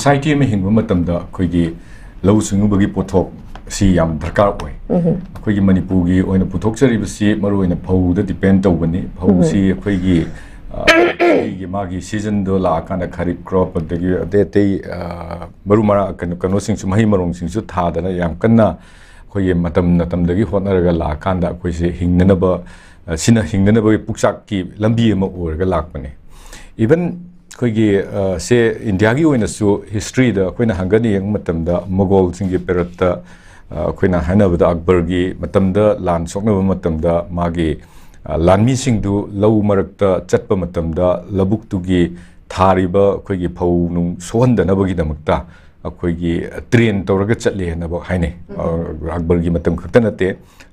society में हिंगु मतमदा कोई lau sungubagi pothok si yam dharkar oi akhoi gi manipur gi oina pothok chari basi maru oina phau da depend tawbani phau si akhoi gi magi season do la kana kharif crop adagi ate maru mara kano sing su mahi marong sing su tha da yam kanna akhoi matam dagi hotnaraga la kanda akhoi se hingnana ba sina hingnana ba puksak ki lambi ma orga lakpani even कोई से India की ओइना सु history दा Koyna हंगनी young मतम दा मुगल सिंगी पेरत कोइना हाइनबदा अकबर की मतम दा लान सोकनब मतम दा मागी लानमी सिंगदु लौ मरकता चटप मतम दा लबुक तुगी थारिबा कोई फौ नु सोहंदनबगी दमकता कोई ट्रेन तौरगा चटले नब हाइने अकबर की मतम खक्ता नते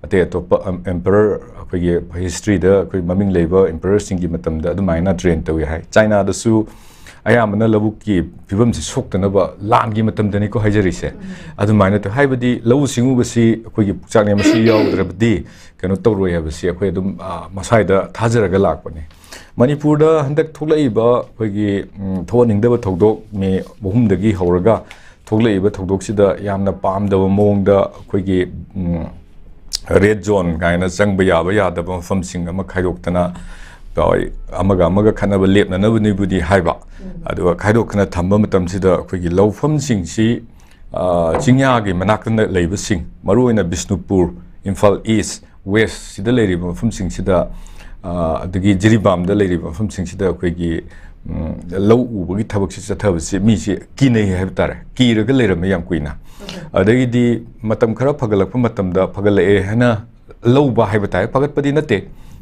अते अतोप एम्परर कोई हिस्ट्री दा कोई ममिंग लेबा एम्परर सिंगी मतम दा अदुमाइना ट्रेन तवे हाइ चाइना दसु अयामना लबुक की फिबम से सोक्तनब लान की मतम दनी को हाइजरिसे अदुमाइना तो हाइबदी लौ सिंगु बसी कोई पुचाक ने मसी याउद्रबदी कनो तौरोय हबसी अखोय अदुम मसाइदा थाजरगा लाकपने मणिपुर दा हंदक थोलाइबा कोई थोनिंगदब थौदोक मे बहुमदगी हौरगा थोलाइबा थौदोकसिदा यामना पामदब मोंगदा कोई रेड जोन गायना चंगबा याबा यादब मफमसिंग अमा खाइदोक्तना अमगा खनब लेपननबनिबुदी हाइबा अदुगा खाइदोकना थंबा मतमसिदा कोई लौफमसिंगसी चिंयागी मनाकना लेबसिंग मरुओइना बिष्णुपुर इम्फाल ईस्ट वेस्ट सिदा लेरिबा मफमसिंगसिदा अदगी जिरिबामदा लेरिबा मफमसिंगसिदा कोई लौ उबगी थबकसि चथबसि मीसि किनै हाइबतारे कीरगा लेरम याम कुइना अदगिदी मतम खरा फगलकप मतमदा फगलए हना लौबा हाइबताय फगतपदी नते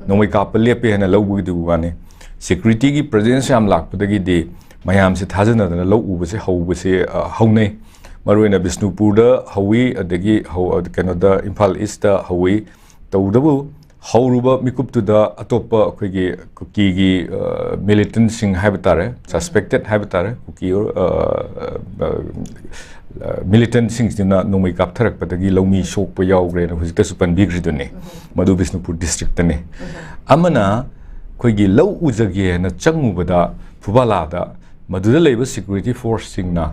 नोंमै काप लेपे हना लौबगी दुवाने सिक्युरिटी की प्रेजेंस याम लाकपदगिदी मयाम से थाजनदना लौ उबसे हौबसे हौनै मरुइना बिष्णुपुरदा हौवी अदगी कनोदा इम्फाल ईस्टदा हौवी तौदबु हौरुबा मिकुपतुदा अतोपा अखोइगी कुकीगी मिलिटेंट सिंग हाइबतारे सस्पेक्टेड हाइबतारे कुकी मिलिटेंट सिंगसिना नोंमै कापथरकपदगी लौमी सोकपा यावग्रेना हुजिकता सुपनबिग्रिदुने मधु बिष्णुपुर डिस्ट्रिक्ट तने अमना कोई लौ उजगेना चंगुबदा फुबालादा मधुदा लेबा सिक्युरिटी फोर्स सिंगना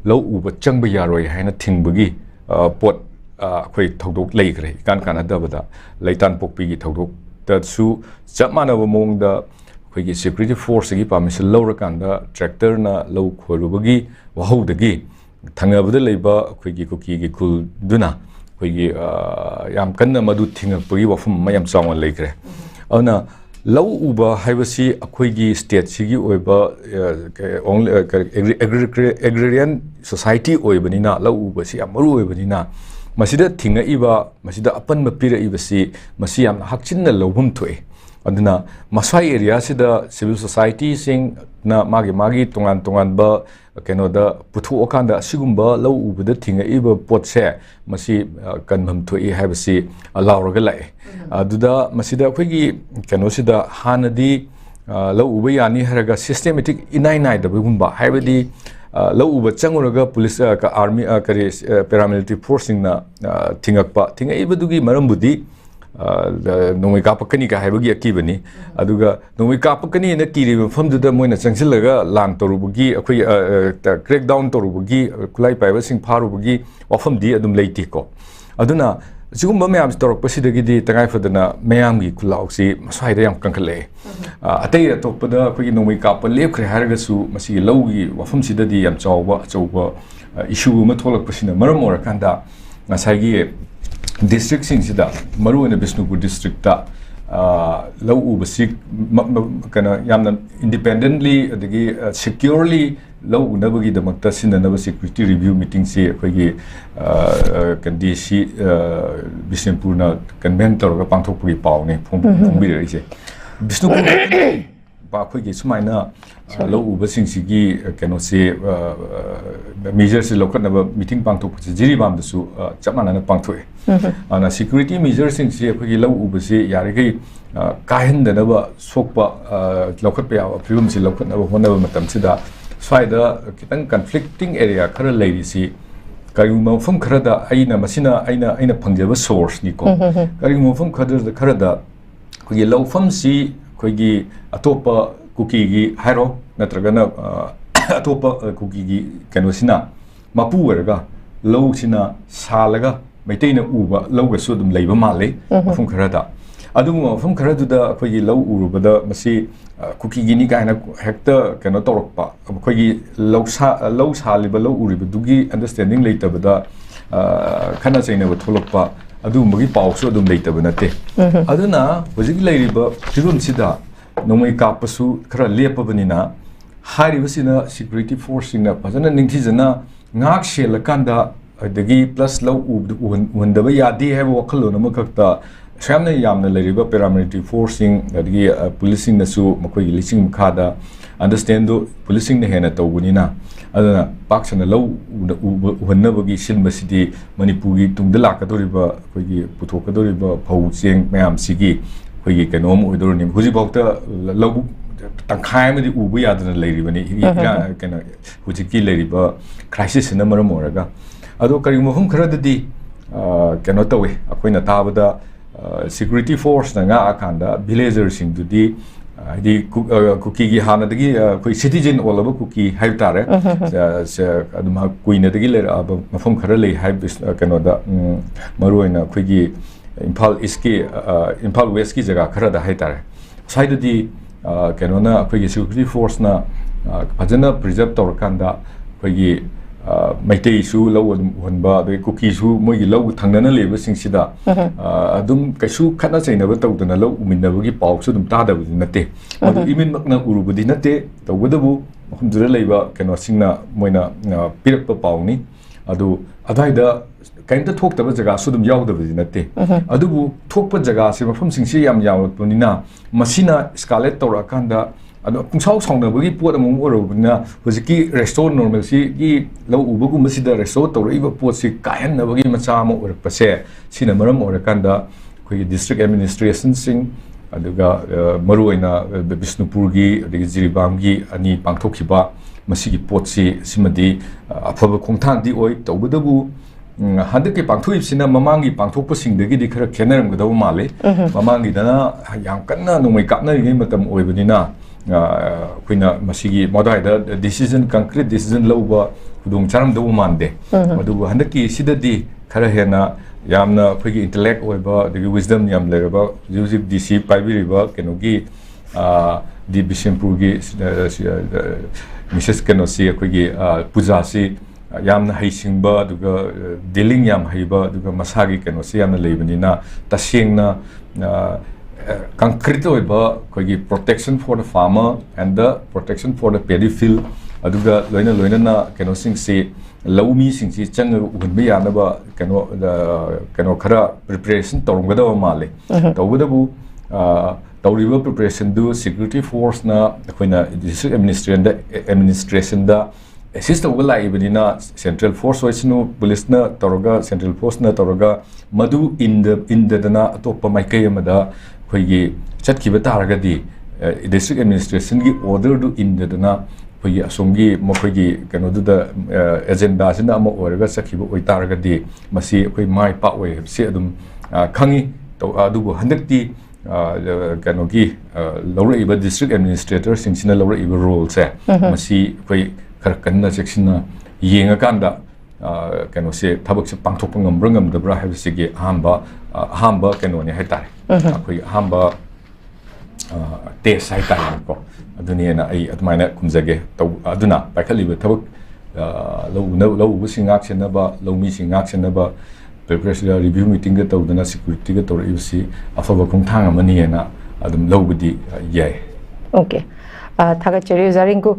लौ उबा चंगब यारोय हाइना थिंगबगी पोट अखोई थौदोक लेग्रे कान कानदबदा लैतान पोकपीगी थौदोक तसु चप मानब मोंगदा अखोइगी सिक्युरिटी फोर्स की परमिशन लौरकांदा ट्रैक्टरना लौ खोरुबगी वहौदगी थंगबदा लेबा अखोइगी कुकीगी खुलदुना अखोइगी याम कन्ना मधु थिंगपगी वफम मयम चावन लेग्रे अना लौ उबा हाइबसी अखोइगी स्टेट सिगी ओइबा एग्रेरियन सोसाइटी ओइबनिना लौ उबसी अमरु ओइबनिना मसीदा थिंगइबा मसीदा अपनब पिरइबसी मसी याम हक्चिन्न लौबम थोए अदुना मसाई एरिया सिदा सिविल सोसाइटी सिंग ना मागी तोंगान तोंगानबा केनोदा पुथोकांदा सिगुंबा लौ उबदा थिंगइबा पोटसे मसी कन्भम थोए हाइबसी अलाउरगा लाए अदुदा मसीदा अखोइगी केनोसिदा हानदी लौ उबा यानी हरगा सिस्टेमेटिक इनाई नाइदबगुंबा हाइबदी लौ उबा चंगुरगा पुलिस का आर्मी करी पैरामिलिटरी फोर्सिंगना थिंगइबदुगी मरमबुदी नोंमै कापकनी का हाइबगी अकीबनी अदुगा नोंमै कापकनी न कीरिब मफमदुदा मोइना चंगसिलगा लान तरुबगी अखोइ क्रैक डाउन तरुबगी खुलाई पाइबसिंग फारुबगी वफमदी अदुम लेतिको अदुना सिगुंबा मैम तौरपसिदगी तंगाइफदना मैमगी खुलाउसी मसाइदा याम कंखले अतै अतोपदा अखोइ नोंमै काप लेपख्रे हारगसु मसी लौगी वफमसिददी याम चावबा अचौबा इशू अमा थोलकपसिना मरम ओरकांदा ngसाइगी डिस्ट्रिक्ट सिंगसिदा मरुअना बिष्णुपुर डिस्ट्रिक्ट लौ उबसी कना यामना इंडिपेंडेंटली अदगी सिक्योरली लौ उनबगी दमकता सिननब सिक्युरिटी रिव्यू मीटिंग से अखोइगी कंडीसी बिष्णुपुरना कन्वेंट तौरगा पांथोकपगी पावने फोंबिरइसे बिष्णुपुर अखोइगी सुमाइना लौ उबसिंगसिगी केनोसे मेजर से लौकनब meeting पांथोकपसे जिरिबामदसु चपमानना पांथोए ana security measures sing se akhoi lau ubase yarigei kahendnab sokpa lokhatpa ya film si lokhatnab honaba matam sida swaida kitang conflicting area khara leiri si kariguma mafam khara da aina masina aina phangjaba source ni ko kariguma mafam khara da akhoi lau fam si akhoi gi atopa kuki gi hairo natragana ꯑꯇꯣꯞꯄ ꯀꯨꯀꯤꯒꯤ ꯀꯩꯅꯣꯁꯤꯅ ꯃꯄꯨ ꯑꯣꯏꯔꯒ ꯂꯧꯁꯤꯅ ꯁꯥꯜꯂꯒ ꯃꯩꯇꯩꯅ ꯎꯕ ꯂꯧꯒꯁꯨ ꯑꯗꯨꯝ ꯂꯩꯕ ꯃꯥꯜꯂꯤ ꯃꯐꯝ ꯈꯔꯗ ꯑꯗꯨꯒꯨꯝꯕ ꯃꯐꯝ ꯈꯔꯗꯨꯗ ꯑꯩꯈꯣꯏꯒꯤ ꯂꯧ ꯎꯔꯨꯕꯗ ꯃꯁꯤ ꯀꯨꯀꯤꯒꯤꯅꯤ ꯀꯥꯏꯅ ꯍꯦꯛꯇ ꯀꯩꯅꯣ ꯇꯧꯔꯛꯄ ꯑꯩꯈꯣꯏꯒꯤ ꯂꯧ ꯁꯥꯜꯂꯤꯕ ꯂꯧ ꯎꯔꯤꯕꯗꯨꯒꯤ ꯑꯟꯗꯔꯁꯇꯦꯟꯗꯤꯡ ꯂꯩꯇꯕꯗ ꯈꯠꯅ ꯆꯩꯅꯕ ꯊꯣꯛꯂꯛꯄ ꯑꯗꯨꯒꯨꯝꯕꯒꯤ ꯄꯥꯎꯁꯨ ꯑꯗꯨꯝ ꯂꯩꯇꯕ ꯅꯠꯇꯦ ꯑꯗꯨꯅ ꯍꯧꯖꯤꯛ ꯂꯩꯔꯤꯕ ꯐꯤꯕꯝꯁꯤꯗ ꯅꯣꯡꯃꯩ ꯀꯥꯞꯄꯁꯨ ꯈꯔ ꯂꯦꯞꯄꯕꯅꯤꯅ ꯍꯥꯏꯔꯤꯕꯁꯤꯅ ꯁꯦꯀ꯭ꯌꯨꯔꯤꯇꯤ ꯐꯣꯔꯁꯁꯤꯡꯅ ꯐꯖꯅ ꯅꯤꯡꯊꯤꯖꯅ ꯉꯥꯛ ꯁꯦꯜꯂꯀꯥꯟꯗ ꯑꯗꯒꯤ ꯄ꯭ꯂꯁ ꯂꯧ ꯎꯍꯟꯗꯕ ꯌꯥꯗꯦ ꯍꯥꯏꯕ ꯋꯥꯈꯜꯂꯣꯟ ꯑꯃꯈꯛꯇ ꯌꯥꯝꯅ ꯂꯩꯔꯤꯕ ꯄꯦꯔꯥꯃꯤꯂꯤꯇꯔꯤ ꯐꯣꯔꯁꯁꯤꯡ ꯑꯗꯒꯤ ꯄꯨꯂꯤꯁꯁꯤꯡꯅꯁꯨ ꯃꯈꯣꯏꯒꯤ ꯂꯤꯆꯤꯡ ꯃꯈꯥꯗ ꯑꯟꯗꯔꯁꯇꯦꯟꯗꯨ ꯄꯨꯂꯤꯁꯁꯤꯡꯅ ꯍꯦꯟꯅ ꯇꯧꯕꯅꯤꯅ ꯑꯗꯨꯅ ꯄꯥꯛ ꯁꯟꯅ ꯂꯧ ꯎꯍꯟꯅꯕꯒꯤ ꯁꯤꯟꯕꯁꯤꯗꯤ ꯃꯅꯤꯄꯨꯔꯒꯤ ꯇꯨꯡꯗ ꯂꯥꯛꯀꯗꯧꯔꯤꯕ ꯑꯩꯈꯣꯏꯒꯤ ꯄꯨꯊꯣꯛꯀꯗꯧꯔꯤꯕ ꯐꯧ ꯆꯦꯡ ꯃꯌꯥꯝꯁꯤꯒꯤ ꯑꯩꯈꯣꯏꯒꯤ ꯀꯩꯅꯣꯝ ꯑꯣꯏꯗꯧꯔꯤꯅꯤ ꯍꯧꯖꯤꯛꯐꯥꯎꯗ ꯂꯧꯕꯨꯛ ꯇꯪꯈꯥꯏ ꯑꯃꯗꯤ ꯎꯕ ꯌꯥꯗꯅ ꯂꯩꯔꯤꯕꯅꯤ ꯀꯩꯅꯣ ꯍꯧꯖꯤꯛꯀꯤ ꯂꯩꯔꯤꯕ ꯈ꯭ꯔꯥꯏꯁꯤꯁꯁꯤꯅ ꯃꯔꯝ ꯑꯣꯏꯔꯒ ꯑꯗꯣ ꯀꯔꯤꯒꯨꯝꯕ ꯃꯐꯝ ꯈꯔꯗꯗꯤ ꯀꯩꯅꯣ ꯇꯧꯋꯤ ꯑꯩꯈꯣꯏꯅ ꯇꯥꯕꯗ ꯁꯦꯀ꯭ꯌꯨꯔꯤꯇꯤ ꯐꯣꯔꯁꯅ ꯉꯥꯛꯑꯀꯥꯟꯗ ꯚꯤꯂꯦꯖꯔꯁꯤꯡꯗꯨꯗꯤ ꯍꯥꯏꯗꯤ ꯀꯨꯀꯤꯒꯤ ꯍꯥꯟꯅꯗꯒꯤ ꯑꯩꯈꯣꯏ ꯁꯤꯇꯤꯖꯦꯟ ꯑꯣꯜꯂꯕ ꯀꯨꯀꯤ ꯍꯥꯏꯕ ꯇꯥꯔꯦ ꯑꯗꯨꯝ ꯀꯨꯏꯅꯗꯒꯤ ꯂꯩꯔꯛꯑꯕ ꯃꯐꯝ ꯈꯔ ꯂꯩ ꯍꯥꯏꯕ ꯀꯩꯅꯣꯗ ꯃꯔꯨꯑꯣꯏꯅ ꯑꯩꯈꯣꯏꯒꯤ ꯏꯝꯐꯥꯜ ꯏꯁꯀꯤ ꯏꯝꯐꯥꯜ ꯋꯦꯁꯀꯤ ꯖꯒꯥ ꯈꯔꯗ ꯍꯥꯏꯇꯥꯔꯦ ꯁ꯭ꯋꯥꯏꯗꯗꯤ ꯀꯩꯅꯣꯅ ꯑꯩꯈꯣꯏꯒꯤ ꯁꯦꯀ꯭ꯌꯨꯔꯤꯇꯤ ꯐꯣꯔꯁꯅ ꯐꯖꯅ ꯄ꯭ꯔꯤꯖꯔꯕ ꯇꯧꯔꯀꯥꯟꯗ ꯑꯩꯈꯣꯏꯒꯤ ꯃꯩꯇꯩꯁꯨ ꯂꯧ ꯑꯗꯨꯝ ꯎꯍꯟꯕ ꯑꯗꯒꯤ ꯀꯨꯀꯤꯁꯨ ꯃꯣꯏꯒꯤ ꯂꯧ ꯊꯪꯅꯅ ꯂꯩꯕꯁꯤꯡꯁꯤꯗ ꯑꯗꯨꯝ ꯀꯩꯁꯨ ꯈꯠꯅ ꯆꯩꯅꯕ ꯇꯧꯗꯅ ꯂꯧ ꯎꯃꯤꯟꯅꯕꯒꯤ ꯄꯥꯎꯁꯨ ꯑꯗꯨꯝ ꯇꯥꯗꯕꯗꯤ ꯅꯠꯇꯦ ꯃꯗꯨ ꯏꯃꯤꯠꯃꯛꯅ ꯎꯔꯨꯕꯗꯤ ꯅꯠꯇꯦ ꯇꯧꯕꯇꯕꯨ ꯃꯐꯝꯗꯨꯗ ꯂꯩꯕ ꯀꯩꯅꯣꯁꯤꯡꯅ ꯃꯣꯏꯅ ꯄꯤꯔꯛꯄ ꯄꯥꯎꯅꯤ ꯑꯗꯨ ꯑꯗꯨꯋꯥꯏꯗ ꯀꯩꯝꯇ ꯊꯣꯛꯇꯕ ꯖꯒꯥꯁꯨ ꯑꯗꯨꯝ ꯌꯥꯎꯗꯕꯗꯤ ꯅꯠꯇꯦ ꯑꯗꯨꯕꯨ ꯊꯣꯛꯄ ꯖꯒꯥꯁꯦ ꯃꯐꯝꯁꯤꯡꯁꯤ ꯌꯥꯝꯂꯛꯄꯅꯤꯅ ꯃꯁꯤꯅ ꯏꯁꯀꯥꯂꯦꯠ ꯇꯧꯔꯛꯑꯀꯥꯟꯗ ꯑꯗꯣ ꯄꯨꯡꯁꯥꯎ ꯁꯥꯎꯅꯕꯒꯤ ꯄꯣꯠ ꯑꯃ ꯑꯣꯏꯔꯨꯕꯅꯤꯅ ꯍꯧꯖꯤꯛꯀꯤ ꯔꯦꯁꯇꯣꯔ ꯅꯣꯔꯃꯦꯜꯁꯤꯒꯤ ꯂꯧ ꯎꯕꯒꯨꯝꯕꯁꯤꯗ ꯔꯦꯁꯇꯣꯔ ꯇꯧꯔꯛꯏꯕ ꯄꯣꯠꯁꯤ ꯀꯥꯏꯍꯟꯅꯕꯒꯤ ꯃꯆꯥ ꯑꯃ ꯑꯣꯏꯔꯛꯄꯁꯦ ꯁꯤꯅ ꯃꯔꯝ ꯑꯣꯏꯔꯀꯥꯟꯗ ꯑꯩꯈꯣꯏꯒꯤ ꯗꯤꯁꯇ꯭ꯔꯤꯛ ꯑꯦꯗꯃꯤꯅꯤꯁꯇ꯭ꯔꯦꯁꯟꯁꯤꯡ ꯑꯗꯨꯒ ꯃꯔꯨꯑꯣꯏꯅ ꯕꯤꯁꯅꯨꯄꯨꯔꯒꯤ ꯑꯗꯒꯤ ꯖꯤꯔꯤꯕꯥꯝꯒꯤ ꯑꯅꯤ ꯄꯥꯡꯊꯣꯛꯈꯤꯕ ꯃꯁꯤꯒꯤ ꯄꯣꯠꯁꯤ ꯁꯤꯃꯗꯤ ꯑꯐꯕ ꯈꯣꯡꯊꯥꯡꯗꯤ ꯑꯣꯏ ꯇꯧꯕꯇꯕꯨ ꯍꯟꯗꯛꯀꯤ ꯄꯥꯡꯊꯣꯛꯏꯕꯁꯤꯅ ꯃꯃꯥꯡꯒꯤ ꯄꯥꯡꯊꯣꯛꯄꯁꯤꯡꯗꯒꯤꯗꯤ ꯈꯔ ꯈꯦꯠꯅꯔꯝꯒꯗꯕ ꯃꯥꯜꯂꯤ ꯃꯃꯥꯡꯒꯤꯗꯅ ꯌꯥꯝ ꯀꯟꯅ ꯅꯣꯡꯃꯩ ꯀꯥꯞꯅꯔꯤꯉꯩ ꯃꯇꯝ ꯑꯣꯏꯕꯅꯤꯅ ꯑꯩꯈꯣꯏꯅ ꯃꯁꯤꯒꯤ ꯃꯗꯥꯏꯗ ꯗꯤꯁꯤꯖꯟ ꯀꯟꯀ꯭ꯔꯤꯠ ꯗꯤꯁꯤꯖꯟ ꯂꯧꯕ ꯈꯨꯗꯣꯡ ꯆꯥꯔꯝꯗꯧꯕ ꯃꯥꯟꯗꯦ ꯑꯗꯨꯕꯨ ꯍꯟꯗꯛꯀꯤ ꯁꯤꯗꯗꯤ ꯈꯔ ꯍꯦꯟꯅ ꯌꯥꯝꯅ ꯑꯩꯈꯣꯏꯒꯤ ꯏꯟꯇꯦꯂꯦꯛ ꯑꯣꯏꯕ ꯑꯗꯒꯤ ꯋꯤꯁꯗꯝ ꯌꯥꯝ ꯂꯩꯔꯕ ꯍꯧꯖꯤꯛ ꯍꯧꯖꯤꯛ ꯗꯤ ꯁꯤ ꯄꯥꯏꯕꯤꯔꯤꯕ ꯀꯩꯅꯣꯒꯤ ꯗꯤ ꯕꯤꯁꯦꯝꯄꯨꯔꯒꯤ ꯃꯤꯁꯦꯁ ꯀꯩꯅꯣꯁꯤ ꯑꯩꯈꯣꯏꯒꯤ ꯄꯨꯖꯥꯁꯤ ꯌꯥꯝꯅ ꯍꯩꯁꯤꯡꯕ ꯑꯗꯨꯒ ꯗꯤꯂꯤꯡ ꯌꯥꯝ ꯍꯩꯕ ꯑꯗꯨꯒ ꯃꯁꯥꯒꯤ ꯀꯩꯅꯣꯁꯤ ꯌꯥꯝꯅ ꯂꯩꯕꯅꯤꯅ ꯇꯁꯦꯡꯅ ꯀꯪꯀ꯭ꯔꯤꯠ ꯑꯣꯏꯕ ꯑꯩꯈꯣꯏꯒꯤ protection for the farmer and the protection for the paddy field ꯑꯗꯨꯒ ꯂꯣꯏꯅꯅ ꯀꯩꯅꯣꯁꯤꯡꯁꯤ ꯂꯧꯃꯤꯁꯤꯡꯁꯤ ꯆꯪꯉꯒ ꯎꯍꯟꯕ ꯌꯥꯅꯕ ꯀꯩꯅꯣ ꯈꯔ ꯄ꯭ꯔꯤꯄꯦꯔꯦꯁꯟ ꯇꯧꯔꯝꯒꯗꯕ ꯃꯥꯜꯂꯤ ꯇꯧꯕꯇꯕꯨ ꯇꯧꯔꯤꯕ ꯄ꯭ꯔꯤꯄꯦꯔꯦꯁꯟꯗꯨ ꯁꯦꯀ꯭ꯌꯨꯔꯤꯇꯤ ꯐꯣꯔꯁꯅ ꯑꯩꯈꯣꯏꯅ ꯗꯤꯁꯇ꯭ꯔꯤꯛ ꯑꯦꯗꯃꯤꯅꯤꯁꯇ꯭ꯔꯦꯁꯟꯗ ꯑꯦꯁꯤꯁ ꯇꯧꯕ ꯂꯥꯛꯏꯕꯅꯤꯅ ꯁꯦꯟꯇ꯭ꯔꯦꯜ ꯐꯣꯔꯁ ꯑꯣꯏꯁꯅꯨ ꯄꯨꯂꯤꯁꯅ ꯇꯧꯔꯒ ꯁꯦꯟꯇ꯭ꯔꯦꯜ ꯐꯣꯔꯁꯅ ꯇꯧꯔꯒ ꯃꯗꯨ ꯏꯟꯗꯗꯅ ꯑꯇꯣꯞꯄ ꯃꯥꯏꯀꯩ ꯑꯃꯗ ꯑꯩꯈꯣꯏꯒꯤ ꯆꯠꯈꯤꯕ ꯇꯥꯔꯒꯗꯤ ꯗꯤꯁꯇ꯭ꯔꯤꯛ ꯑꯦꯗꯃꯤꯅꯤꯁꯇ꯭ꯔꯦꯁꯟꯒꯤ ꯑꯣꯔꯗꯔꯗꯨ ꯏꯟꯗꯗꯅ ꯑꯩꯈꯣꯏꯒꯤ ꯑꯁꯣꯝꯒꯤ ꯃꯈꯣꯏꯒꯤ ꯀꯩꯅꯣꯗꯨꯗ ꯑꯦꯖꯦꯟꯗꯥꯁꯤꯅ ꯑꯃ ꯑꯣꯏꯔꯒ ꯆꯠꯈꯤꯕ ꯑꯣꯏꯇꯥꯔꯒꯗꯤ ꯃꯁꯤ ꯑꯩꯈꯣꯏ ꯃꯥꯏ ꯄꯥꯛꯑꯣꯏ ꯍꯥꯏꯕꯁꯤ ꯑꯗꯨꯝ ꯈꯪꯉꯤ ꯑꯗꯨꯕꯨ ꯍꯟꯗꯛꯇꯤ ꯀꯩꯅꯣꯒꯤ ꯂꯧꯔꯛꯏꯕ ꯗꯤꯁꯇ꯭ꯔꯤꯛ ꯑꯦꯗꯃꯤꯅꯤꯁꯇ꯭ꯔꯦꯇꯔꯁꯤꯡꯁꯤꯅ ꯂꯧꯔꯛꯏꯕ ꯔꯣꯜꯁꯦ ꯃꯁꯤ ꯑꯩꯈꯣꯏ ꯈꯔ ꯀꯟꯅ ꯆꯦꯛꯁꯤꯟꯅ ꯌꯦꯡꯉꯀꯥꯟꯗ ꯀꯩꯅꯣꯁꯦ ꯊꯕꯛꯁꯦ ꯄꯥꯡꯊꯣꯛꯄ ꯉꯝꯕ꯭ꯔꯥ ꯉꯝꯗꯕ꯭ꯔꯥ ꯍꯥꯏꯕꯁꯤꯒꯤ ꯑꯍꯥꯟꯕ ꯀꯩꯅꯣꯅꯦ ꯍꯥꯏꯇꯥꯔꯦ ꯑꯩꯈꯣꯏꯒꯤ ꯑꯍꯥꯟꯕ ꯇꯦꯁ ꯍꯥꯏꯇꯥꯔꯦꯀꯣ ꯑꯗꯨꯅꯦꯅ ꯑꯩ ꯑꯗꯨꯃꯥꯏꯅ ꯈꯨꯝꯖꯒꯦ ꯑꯗꯨꯅ ꯄꯥꯏꯈꯠꯂꯤꯕ ꯊꯕꯛ ꯂꯧ ꯎꯕꯁꯤꯡ ꯉꯥꯛ ꯁꯦꯟꯅꯕ ꯂꯧꯃꯤꯁꯤꯡ ꯉꯥꯛ ꯁꯦꯟꯅꯕ ꯄ꯭ꯔꯤꯄꯦꯔꯦꯁꯟ ꯔꯤꯚ꯭ꯌꯨ ꯃꯤꯇꯤꯡꯒ ꯇꯧꯗꯅ ꯁꯦꯀ꯭ꯌꯨꯔꯤꯇꯤꯒ ꯇꯧꯔꯛꯏꯕꯁꯤ ꯑꯐꯕ ꯈꯣꯡꯊꯥꯡ ꯑꯃꯅꯤꯅ ꯑꯗꯨꯝ ꯂꯧꯕꯗꯤ ꯌꯥꯏ Okay. Thagachari Rinku